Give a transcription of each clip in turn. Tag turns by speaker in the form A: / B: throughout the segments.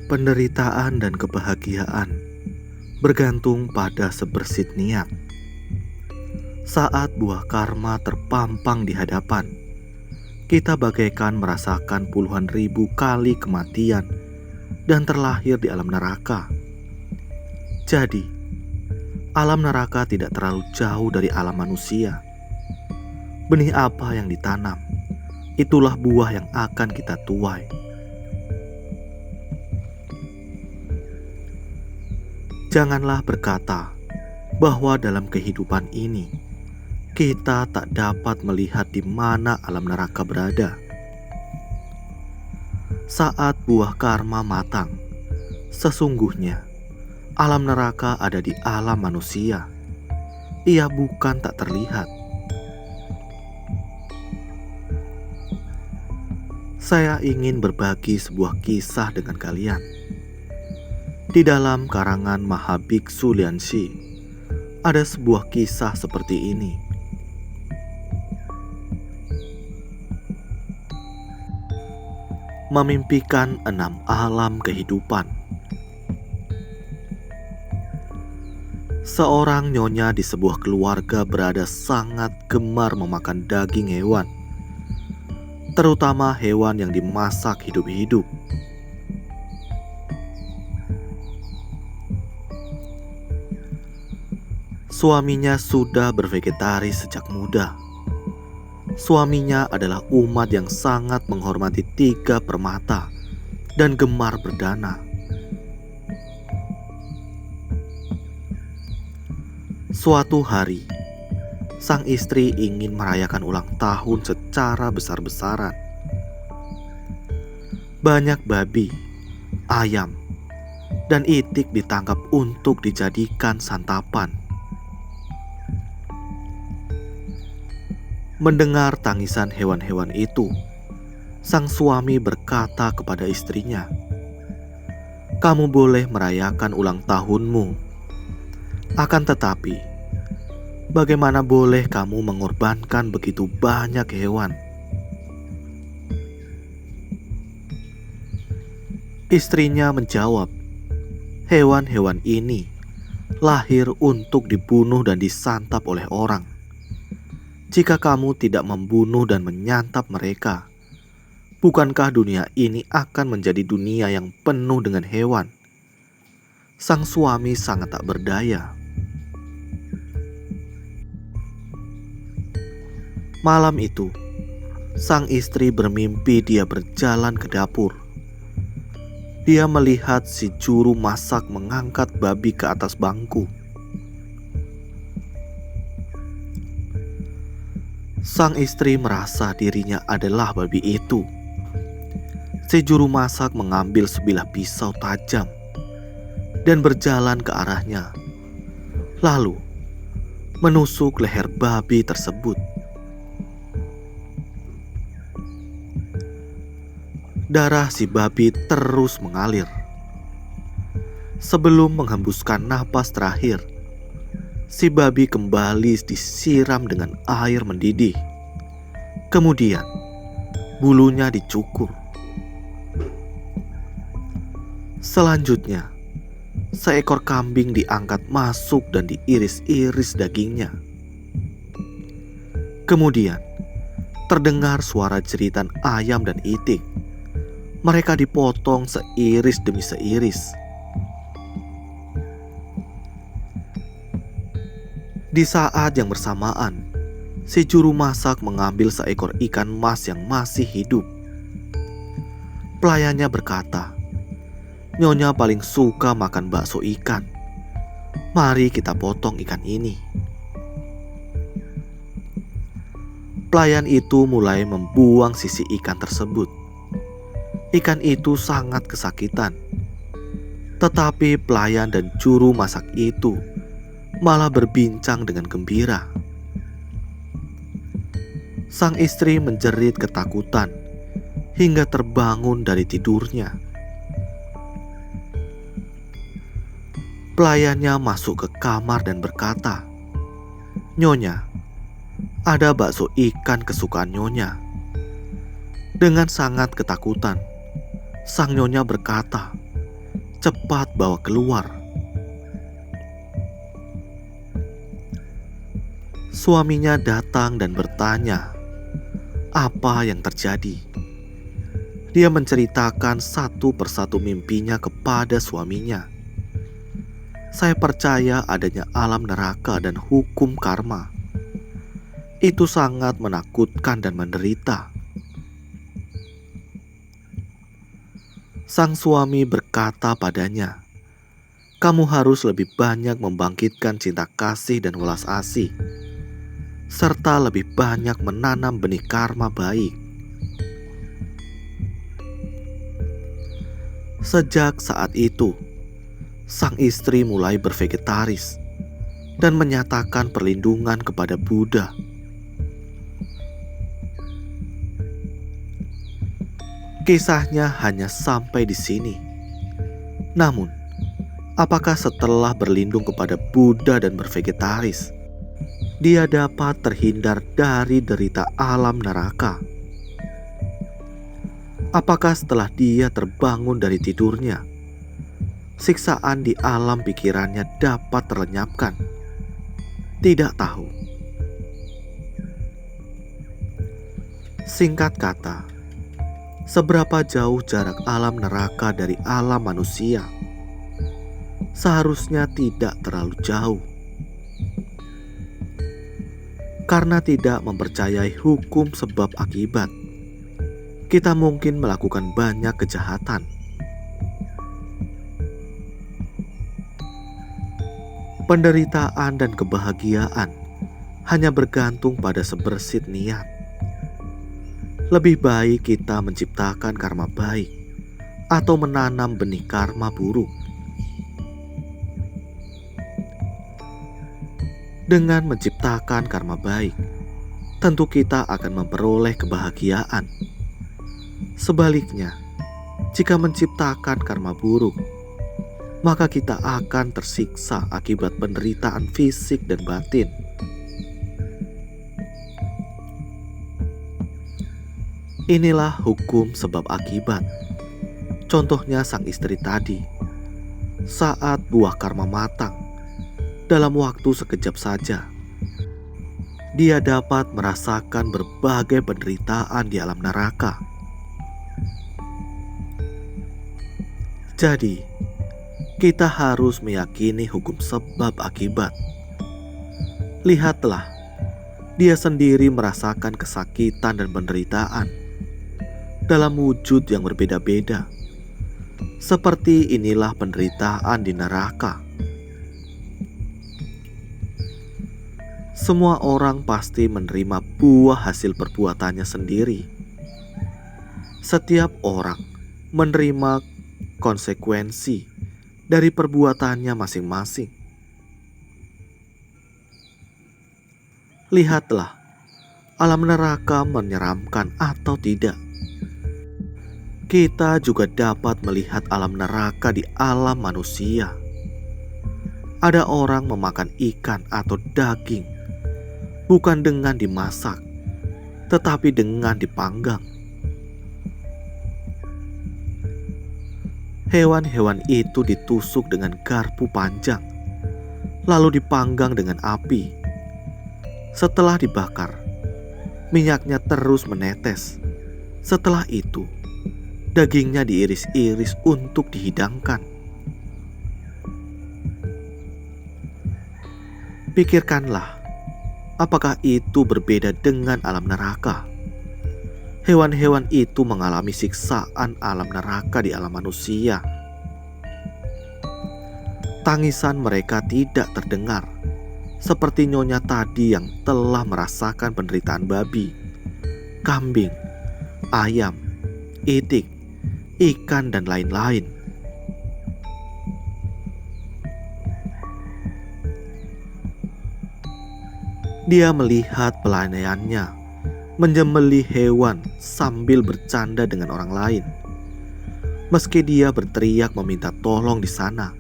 A: Penderitaan dan kebahagiaan bergantung pada sebersit niat. Saat buah karma terpampang di hadapan, kita bagaikan merasakan puluhan ribu kali kematian dan terlahir di alam neraka. Jadi, alam neraka tidak terlalu jauh dari alam manusia. Benih apa yang ditanam, itulah buah yang akan kita tuai. Janganlah berkata bahwa dalam kehidupan ini kita tak dapat melihat di mana alam neraka berada. Saat buah karma matang, sesungguhnya alam neraka ada di alam manusia. Ia bukan tak terlihat. Saya ingin berbagi sebuah kisah dengan kalian. Di dalam karangan Mahabiksu Lianxi, ada sebuah kisah seperti ini. Memimpikan 6 alam kehidupan. Seorang nyonya di sebuah keluarga berada sangat gemar memakan daging hewan, terutama hewan yang dimasak hidup-hidup. Suaminya sudah bervegetaris sejak muda. Suaminya adalah umat yang sangat menghormati 3 permata dan gemar berdana. Suatu hari, sang istri ingin merayakan ulang tahun secara besar-besaran. Banyak babi, ayam, dan itik ditangkap untuk dijadikan santapan. Mendengar tangisan hewan-hewan itu, sang suami berkata kepada istrinya, "Kamu boleh merayakan ulang tahunmu. Akan tetapi, bagaimana boleh kamu mengorbankan begitu banyak hewan?" Istrinya menjawab, "Hewan-hewan ini lahir untuk dibunuh dan disantap oleh orang. Jika kamu tidak membunuh dan menyantap mereka, bukankah dunia ini akan menjadi dunia yang penuh dengan hewan?" Sang suami sangat tak berdaya. Malam itu, sang istri bermimpi dia berjalan ke dapur. Dia melihat si juru masak mengangkat babi ke atas bangku. Sang istri merasa dirinya adalah babi itu. Si juru masak mengambil sebilah pisau tajam dan berjalan ke arahnya, lalu menusuk leher babi tersebut. Darah si babi terus mengalir. Sebelum menghembuskan napas terakhir, si babi kembali disiram dengan air mendidih. Kemudian, bulunya dicukur. Selanjutnya, seekor kambing diangkat masuk dan diiris-iris dagingnya. Kemudian, terdengar suara jeritan ayam dan itik. Mereka dipotong seiris demi seiris. Di saat yang bersamaan, si juru masak mengambil seekor ikan mas yang masih hidup. Pelayannya berkata, "Nyonya paling suka makan bakso ikan. Mari kita potong ikan ini." Pelayan itu mulai membuang sisi ikan tersebut. Ikan itu sangat kesakitan. Tetapi pelayan dan juru masak itu malah berbincang dengan gembira. Sang istri menjerit ketakutan hingga terbangun dari tidurnya. Pelayannya masuk ke kamar dan berkata, "Nyonya, ada bakso ikan kesukaan Nyonya." Dengan sangat ketakutan, sang nyonya berkata, cepat bawa keluar." Suaminya datang dan bertanya apa yang terjadi. Dia menceritakan satu persatu mimpinya kepada suaminya. "Saya percaya adanya alam neraka dan hukum karma. Itu sangat menakutkan dan menderita." Sang suami berkata padanya, "Kamu harus lebih banyak membangkitkan cinta kasih dan welas asih, serta lebih banyak menanam benih karma baik." Sejak saat itu, sang istri mulai bervegetaris dan menyatakan perlindungan kepada Buddha. Kisahnya hanya sampai di sini. Namun, apakah setelah berlindung kepada Buddha dan bervegetaris, dia dapat terhindar dari derita alam neraka? Apakah setelah dia terbangun dari tidurnya, siksaan di alam pikirannya dapat terlenyapkan? Tidak tahu. Singkat kata, seberapa jauh jarak alam neraka dari alam manusia? Seharusnya tidak terlalu jauh. Karena tidak mempercayai hukum sebab akibat, kita mungkin melakukan banyak kejahatan. Penderitaan dan kebahagiaan hanya bergantung pada sebersit niat. Lebih baik kita menciptakan karma baik atau menanam benih karma buruk. Dengan menciptakan karma baik, tentu kita akan memperoleh kebahagiaan. Sebaliknya, jika menciptakan karma buruk, maka kita akan tersiksa akibat penderitaan fisik dan batin. Inilah hukum sebab akibat. Contohnya sang istri tadi. Saat buah karma matang, dalam waktu sekejap saja, dia dapat merasakan berbagai penderitaan di alam neraka. Jadi, kita harus meyakini hukum sebab akibat. Lihatlah, dia sendiri merasakan kesakitan dan penderitaan dalam wujud yang berbeda-beda. Seperti inilah penderitaan di neraka. Semua orang pasti menerima buah hasil perbuatannya sendiri. Setiap orang menerima konsekuensi dari perbuatannya masing-masing. Lihatlah, alam neraka menyeramkan atau tidak. Kita juga dapat melihat alam neraka di alam manusia. Ada orang memakan ikan atau daging bukan dengan dimasak, tetapi dengan dipanggang. Hewan-hewan itu ditusuk dengan garpu panjang, lalu dipanggang dengan api. Setelah dibakar, minyaknya terus menetes. Setelah itu, dagingnya diiris-iris untuk dihidangkan. Pikirkanlah, apakah itu berbeda dengan alam neraka? Hewan-hewan itu mengalami siksaan alam neraka di alam manusia. Tangisan mereka tidak terdengar, seperti nyonya tadi yang telah merasakan penderitaan babi, kambing, ayam, itik, ikan, dan lain-lain. Dia melihat pelayannya menyembelih hewan sambil bercanda dengan orang lain. Meski dia berteriak meminta tolong di sana,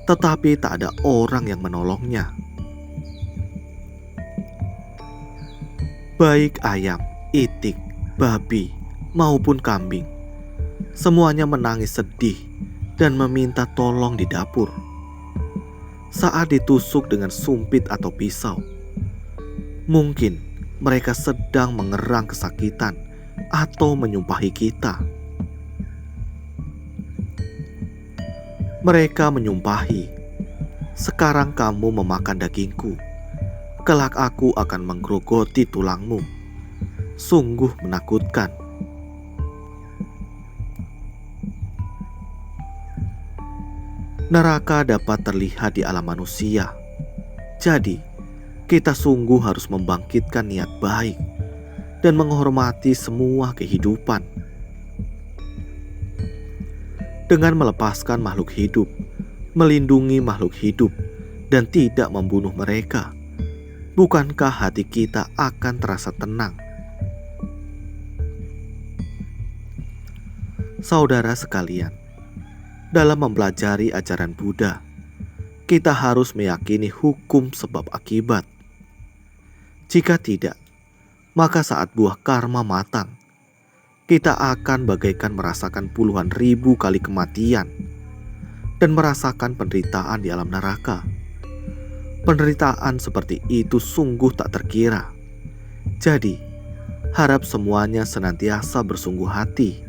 A: tetapi tak ada orang yang menolongnya. Baik ayam, itik, babi, maupun kambing, semuanya menangis sedih dan meminta tolong di dapur. Saat ditusuk dengan sumpit atau pisau, mungkin mereka sedang mengerang kesakitan atau menyumpahi kita. Mereka menyumpahi, "Sekarang kamu memakan dagingku, kelak aku akan menggerogoti tulangmu." Sungguh menakutkan. Neraka dapat terlihat di alam manusia. Jadi, kita sungguh harus membangkitkan niat baik dan menghormati semua kehidupan. Dengan melepaskan makhluk hidup, melindungi makhluk hidup, dan tidak membunuh mereka, bukankah hati kita akan terasa tenang? Saudara sekalian, dalam mempelajari ajaran Buddha, kita harus meyakini hukum sebab akibat. Jika tidak, maka saat buah karma matang, kita akan bagaikan merasakan puluhan ribu kali kematian dan merasakan penderitaan di alam neraka. Penderitaan seperti itu sungguh tak terkira. Jadi, harap semuanya senantiasa bersungguh hati.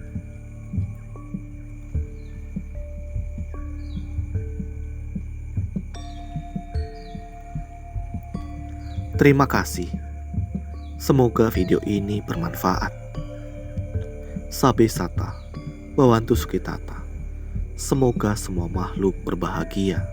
A: Terima kasih. Semoga video ini bermanfaat. Sabe Sata, Bawantu Sukitata. Semoga semua makhluk berbahagia.